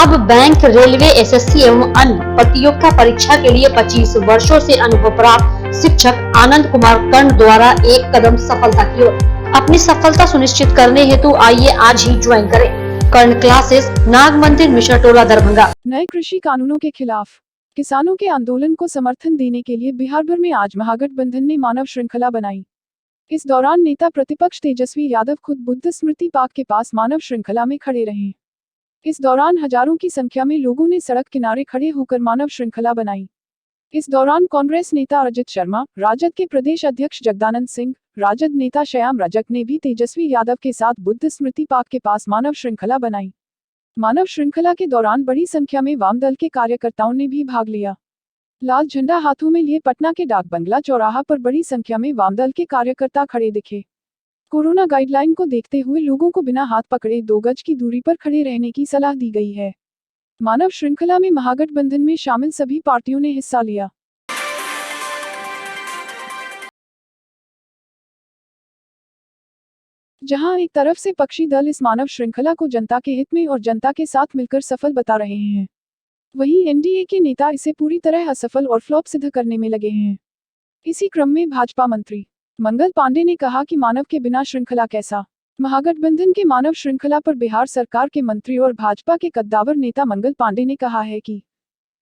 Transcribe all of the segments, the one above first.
अब bank, railway, SSC एवं अन्य प्रतियोगिता परीक्षा के लिए 25 वर्षों से अनुभव प्राप्त शिक्षक आनंद कुमार कर्ण द्वारा एक कदम सफलता की ओर। अपनी सफलता सुनिश्चित करने हेतु आइए आज ही ज्वाइन करें कर्ण क्लासेस, नाग मंदिर, मिश्रा टोला, दरभंगा। नए कृषि कानूनों के खिलाफ किसानों के आंदोलन को समर्थन देने के लिए बिहार भर में आज महागठबंधन ने मानव श्रृंखला बनाई। इस दौरान नेता प्रतिपक्ष तेजस्वी यादव खुद बुद्ध स्मृति पार्क के पास मानव श्रृंखला में खड़े रहे। इस दौरान हजारों की संख्या में लोगों ने सड़क किनारे खड़े होकर मानव श्रृंखला बनाई। इस दौरान कांग्रेस नेता अजित शर्मा, राजद के प्रदेश अध्यक्ष जगदानंद सिंह, राजद नेता श्याम रजक ने भी तेजस्वी यादव के साथ बुद्ध स्मृति पार्क के पास मानव श्रृंखला बनाई। मानव श्रृंखला के दौरान बड़ी संख्या में वाम दल के कार्यकर्ताओं ने भी भाग लिया। लाल झंडा हाथों में लिए पटना के डाक बंगला चौराहा पर बड़ी संख्या में वाम दल के कार्यकर्ता खड़े दिखे। कोरोना गाइडलाइन को देखते हुए लोगों को बिना हाथ पकड़े 2 गज की दूरी पर खड़े रहने की सलाह दी गई है। मानव श्रृंखला में महागठबंधन में शामिल सभी पार्टियों ने हिस्सा लिया। जहां एक तरफ से पक्षी दल इस मानव श्रृंखला को जनता के हित में और जनता के साथ मिलकर सफल बता रहे हैं, वहीं एनडीए के नेता इसे पूरी तरह असफल और फ्लॉप सिद्ध करने में लगे हैं। इसी क्रम में भाजपा मंत्री मंगल पांडे ने कहा कि मानव के बिना श्रृंखला कैसा। महागठबंधन के मानव श्रृंखला पर बिहार सरकार के मंत्री और भाजपा के कद्दावर नेता मंगल पांडे ने कहा है कि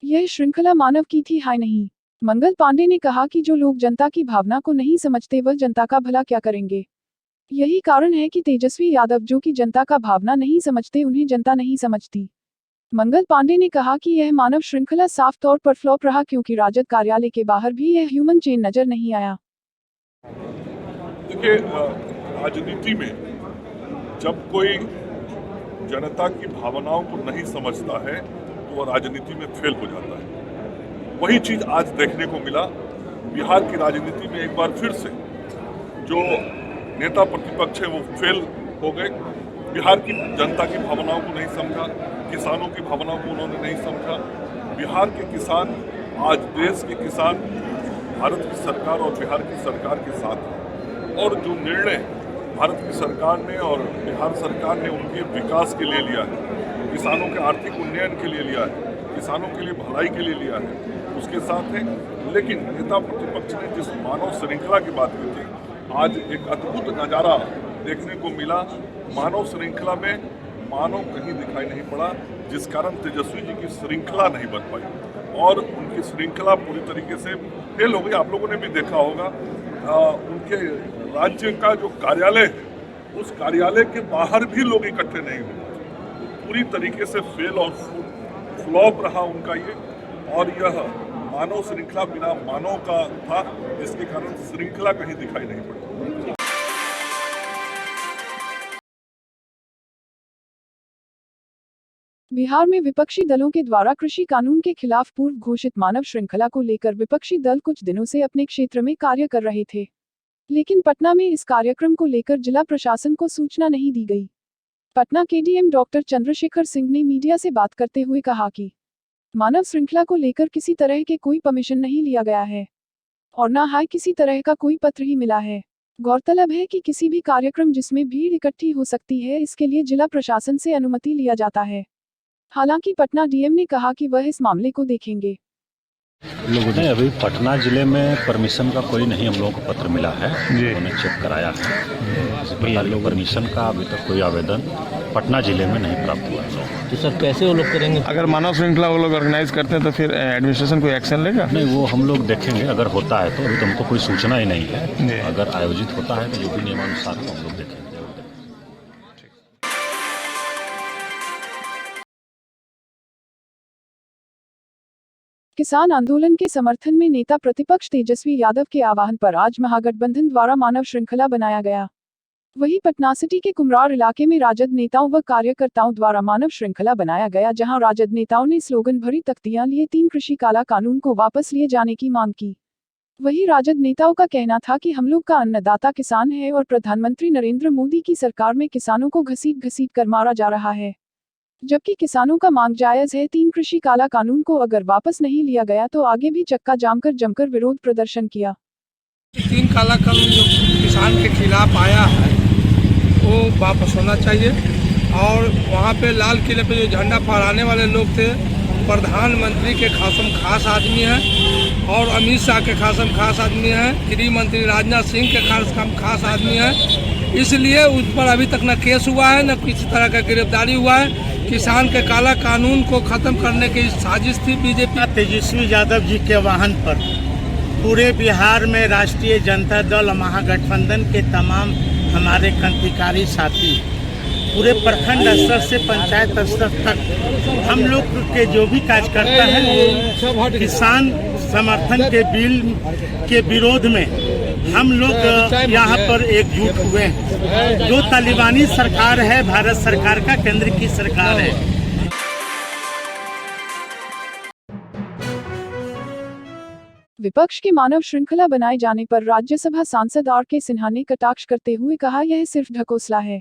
यह श्रृंखला मानव की थी, हाय नहीं। मंगल पांडे ने कहा कि जो लोग जनता की भावना को नहीं समझते वह जनता का भला क्या करेंगे। यही कारण है कि तेजस्वी यादव जो कि जनता का भावना नहीं समझते, उन्हें जनता नहीं समझती। मंगल पांडे ने कहा कि यह मानव श्रृंखला साफ तौर पर फ्लॉप रहा क्योंकि राजद कार्यालय के बाहर भी यह ह्यूमन चेन नजर नहीं आया। देखिए, राजनीति में जब कोई जनता की भावनाओं को नहीं समझता है तो वह राजनीति में फेल हो जाता है। वही चीज आज देखने को मिला। बिहार की राजनीति में एक बार फिर से जो नेता प्रतिपक्ष है वो फेल हो गए। बिहार की जनता की भावनाओं को नहीं समझा, किसानों की भावनाओं को उन्होंने नहीं समझा। बिहार के किसान, आज देश के किसान भारत की सरकार और बिहार की सरकार के साथ हैं और जो निर्णय भारत की सरकार ने और बिहार सरकार ने उनके विकास के लिए लिया है, किसानों के आर्थिक उन्नयन के लिए लिया है, किसानों के लिए भलाई के लिए लिया है, उसके साथ है। लेकिन नेता प्रतिपक्ष ने जिस मानव श्रृंखला की बात की थी, आज एक अद्भुत नज़ारा देखने को मिला। मानव श्रृंखला में मानव कहीं दिखाई नहीं पड़ा, जिस कारण तेजस्वी जी की श्रृंखला नहीं बन पाई और उनकी श्रृंखला पूरी तरीके से फेल हो गई। आप लोगों ने भी देखा होगा, उनके राज्य का जो कार्यालय है उस कार्यालय के बाहर भी लोग इकट्ठे नहीं हुए। पूरी तरीके से फेल और फ्लॉप रहा उनका ये, और यह मानव श्रृंखला बिना मानव का था, जिसके कारण श्रृंखला कहीं दिखाई नहीं पड़ी। बिहार में विपक्षी दलों के द्वारा कृषि कानून के खिलाफ पूर्व घोषित मानव श्रृंखला को लेकर विपक्षी दल कुछ दिनों से अपने क्षेत्र में कार्य कर रहे थे, लेकिन पटना में इस कार्यक्रम को लेकर जिला प्रशासन को सूचना नहीं दी गई। पटना के डीएम डॉक्टर चंद्रशेखर सिंह ने मीडिया से बात करते हुए कहा कि मानव श्रृंखला को लेकर किसी तरह के कोई परमिशन नहीं लिया गया है और न ही किसी तरह का कोई पत्र ही मिला है। गौरतलब है कि किसी भी कार्यक्रम जिसमें भीड़ इकट्ठी हो सकती है, इसके लिए जिला प्रशासन से अनुमति लिया जाता है। हालांकि पटना डीएम ने कहा कि वह इस मामले को देखेंगे। लोगों ने अभी पटना जिले में परमिशन का कोई नहीं, हम लोगों को पत्र मिला है, उन्होंने चेक कराया है। इस प्रकार की परमिशन का अभी तक कोई आवेदन पटना जिले में नहीं प्राप्त हुआ है। तो सर कैसे वो लोग करेंगे? अगर मानव श्रृंखला वो लोग ऑर्गेनाइज करते हैं तो फिर एडमिनिस्ट्रेशन कोई एक्शन लेगा? नहीं, वो हम लोग देखेंगे। अगर होता है तो अभी तो हमको कोई सूचना ही नहीं है। अगर आयोजित होता है तो जो भी नियमानुसार हम लोग देखेंगे। किसान आंदोलन के समर्थन में नेता प्रतिपक्ष तेजस्वी यादव के आह्वान पर आज महागठबंधन द्वारा मानव श्रृंखला बनाया गया। वहीं पटना सिटी के कुमरार इलाके में राजद नेताओं व कार्यकर्ताओं द्वारा मानव श्रृंखला बनाया गया, जहां राजद नेताओं ने स्लोगन भरी तख्तियां लिए 3 कृषि काला कानून को वापस लिए जाने की मांग की। वहीं राजद नेताओं का कहना था कि हम लोग का अन्नदाता किसान है और प्रधानमंत्री नरेंद्र मोदी की सरकार में किसानों को घसीट घसीट कर मारा जा रहा है, जबकि किसानों का मांग जायज है। 3 कृषि काला कानून को अगर वापस नहीं लिया गया तो आगे भी चक्का जाम कर जमकर विरोध प्रदर्शन किया। 3 काला कानून जो किसान के खिलाफ आया है वो वापस होना चाहिए। और वहाँ पे लाल किले पे जो झंडा फहराने वाले लोग थे, प्रधानमंत्री के खासम खास आदमी हैं और अमित शाह के खासम खास आदमी हैं, गृह मंत्री राजनाथ सिंह के खास आदमी हैं। इसलिए उस पर अभी तक न केस हुआ है, न किसी तरह का गिरफ्तारी हुआ है। किसान के काला कानून को खत्म करने की साजिश थी बीजेपी। तेजस्वी यादव जी के वाहन पर पूरे बिहार में राष्ट्रीय जनता दल महागठबंधन के तमाम हमारे क्रांतिकारी साथी पूरे प्रखंड स्तर से पंचायत स्तर तक हम लोग के जो भी कार्यकर्ता हैं वो किसान समर्थन के बिल के विरोध में हम लोग यहाँ पर एकजुट हुए हैं। जो तालिबानी सरकार है, भारत सरकार का केंद्र की सरकार है। विपक्ष की मानव श्रृंखला बनाए जाने पर राज्यसभा सांसद आर.के. सिन्हा ने कटाक्ष करते हुए कहा, यह सिर्फ ढकोसला है।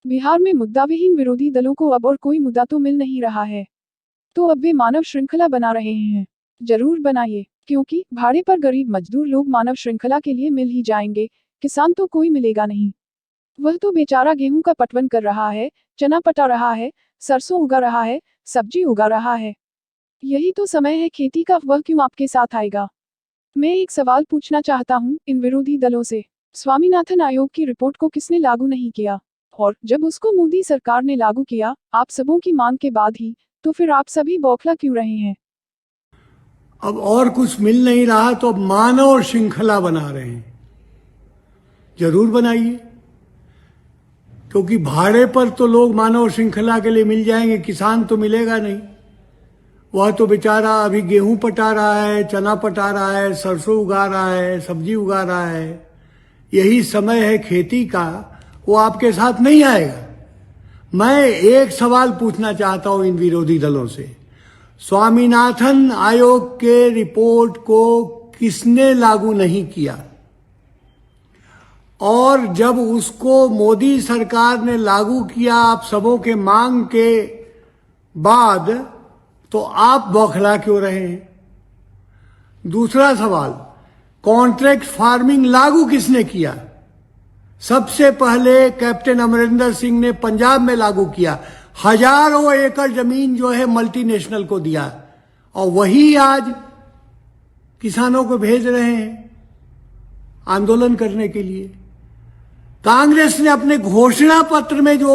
बिहार में मुद्दाविहीन विरोधी दलों को अब और कोई मुद्दा तो मिल नहीं रहा है, तो अब वे मानव श्रृंखला बना रहे हैं। जरूर बनाइए, क्योंकि भाड़े पर गरीब मजदूर लोग मानव श्रृंखला के लिए मिल ही जाएंगे, किसान तो कोई मिलेगा नहीं। वह तो बेचारा गेहूं का पटवन कर रहा है, चना पटा रहा है, सरसों उगा रहा है, सब्जी उगा रहा है। यही तो समय है खेती का, वह क्यों आपके साथ आएगा? मैं एक सवाल पूछना चाहता हूं इन विरोधी दलों से। स्वामीनाथन आयोग की रिपोर्ट को किसने लागू नहीं किया? और जब उसको मोदी सरकार ने लागू किया, आप सबों की मांग के बाद ही, तो फिर आप सभी बौखला क्यों रहे हैं? अब और कुछ मिल नहीं रहा तो अब मानव श्रृंखला बना रहे हैं। जरूर बनाइए, क्योंकि भाड़े पर तो लोग मानव श्रृंखला के लिए मिल जाएंगे, किसान तो मिलेगा नहीं। वह तो बेचारा अभी गेहूं पटा रहा है, चना पटा रहा है, सरसों उगा रहा है, सब्जी उगा रहा है। यही समय है खेती का, वो आपके साथ नहीं आएगा। मैं एक सवाल पूछना चाहता हूं इन विरोधी दलों से, स्वामीनाथन आयोग के रिपोर्ट को किसने लागू नहीं किया? और जब उसको मोदी सरकार ने लागू किया आप सबों के मांग के बाद, तो आप बौखला क्यों रहे हैं? दूसरा सवाल, कॉन्ट्रैक्ट फार्मिंग लागू किसने किया? सबसे पहले कैप्टन अमरिंदर सिंह ने पंजाब में लागू किया। हजारों एकड़ जमीन जो है मल्टीनेशनल को दिया, और वही आज किसानों को भेज रहे हैं आंदोलन करने के लिए। कांग्रेस ने अपने घोषणा पत्र में जो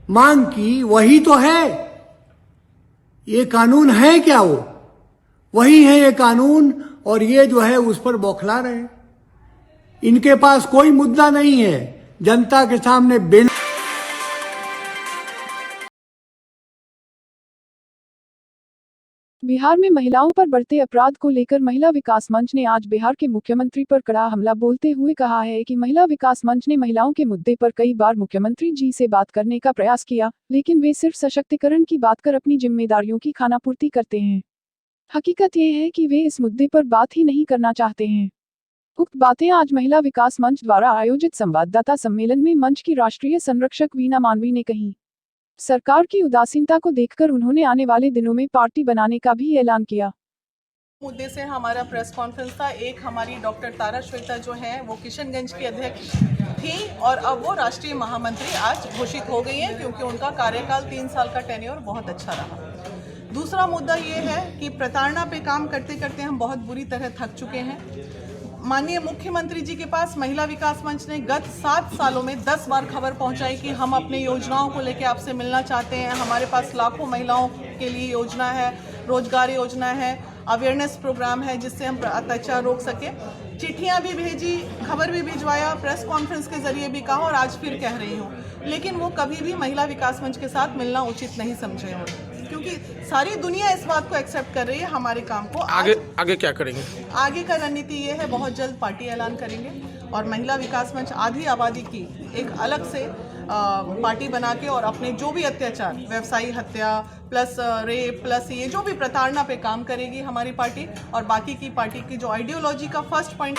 मांग की वही तो है। ये कानून है क्या? वो वही है ये कानून, और ये जो है उस पर बौखला रहे हैं। इनके पास कोई मुद्दा नहीं है जनता के सामने बिहार में महिलाओं पर बढ़ते अपराध को लेकर महिला विकास मंच ने आज बिहार के मुख्यमंत्री पर कड़ा हमला बोलते हुए कहा है कि महिला विकास मंच ने महिलाओं के मुद्दे पर कई बार मुख्यमंत्री जी से बात करने का प्रयास किया, लेकिन वे सिर्फ सशक्तिकरण की बात कर अपनी जिम्मेदारियों की खानापूर्ति करते हैं। हकीकत यह है कि वे इस मुद्दे पर बात ही नहीं करना चाहते हैं। उक्त बातें आज महिला विकास मंच द्वारा आयोजित संवाददाता सम्मेलन में मंच की राष्ट्रीय संरक्षक वीना मानवी ने कही। सरकार की उदासीनता को देखकर उन्होंने आने वाले दिनों में पार्टी बनाने का भी ऐलान किया। मुद्दे से हमारा प्रेस कॉन्फ्रेंस था। एक हमारी डॉक्टर तारा श्वेता जो है वो किशनगंज की अध्यक्ष थी और अब वो राष्ट्रीय महामंत्री आज घोषित हो गई हैं, क्योंकि उनका कार्यकाल 3 साल का टेन्योर बहुत अच्छा रहा। दूसरा मुद्दा ये है कि प्रताड़ना पे काम करते करते हम बहुत बुरी तरह थक चुके हैं। माननीय मुख्यमंत्री जी के पास महिला विकास मंच ने गत 7 सालों में 10 बार खबर पहुंचाई कि हम अपने योजनाओं को लेकर आपसे मिलना चाहते हैं। हमारे पास लाखों महिलाओं के लिए योजना है, रोजगार योजना है, अवेयरनेस प्रोग्राम है जिससे हम अत्याचार रोक सके। चिट्ठियां भी भेजी, खबर भी भिजवाया, प्रेस कॉन्फ्रेंस के जरिए भी कहा और आज फिर कह रही हूँ, लेकिन वो कभी भी महिला विकास मंच के साथ मिलना उचित नहीं समझे हो, क्योंकि सारी दुनिया इस बात को एक्सेप्ट कर रही है हमारे काम को। आगे क्या करेंगे? आगे का रणनीति ये है, बहुत जल्द पार्टी ऐलान करेंगे और महिला विकास मंच आधी आबादी की एक अलग से पार्टी बना के और अपने जो भी अत्याचार, व्यवसायी हत्या प्लस रेप प्लस ये जो भी प्रताड़ना पे काम करेगी हमारी पार्टी, और बाकी की पार्टी की जो आइडियोलॉजी का फर्स्ट पॉइंट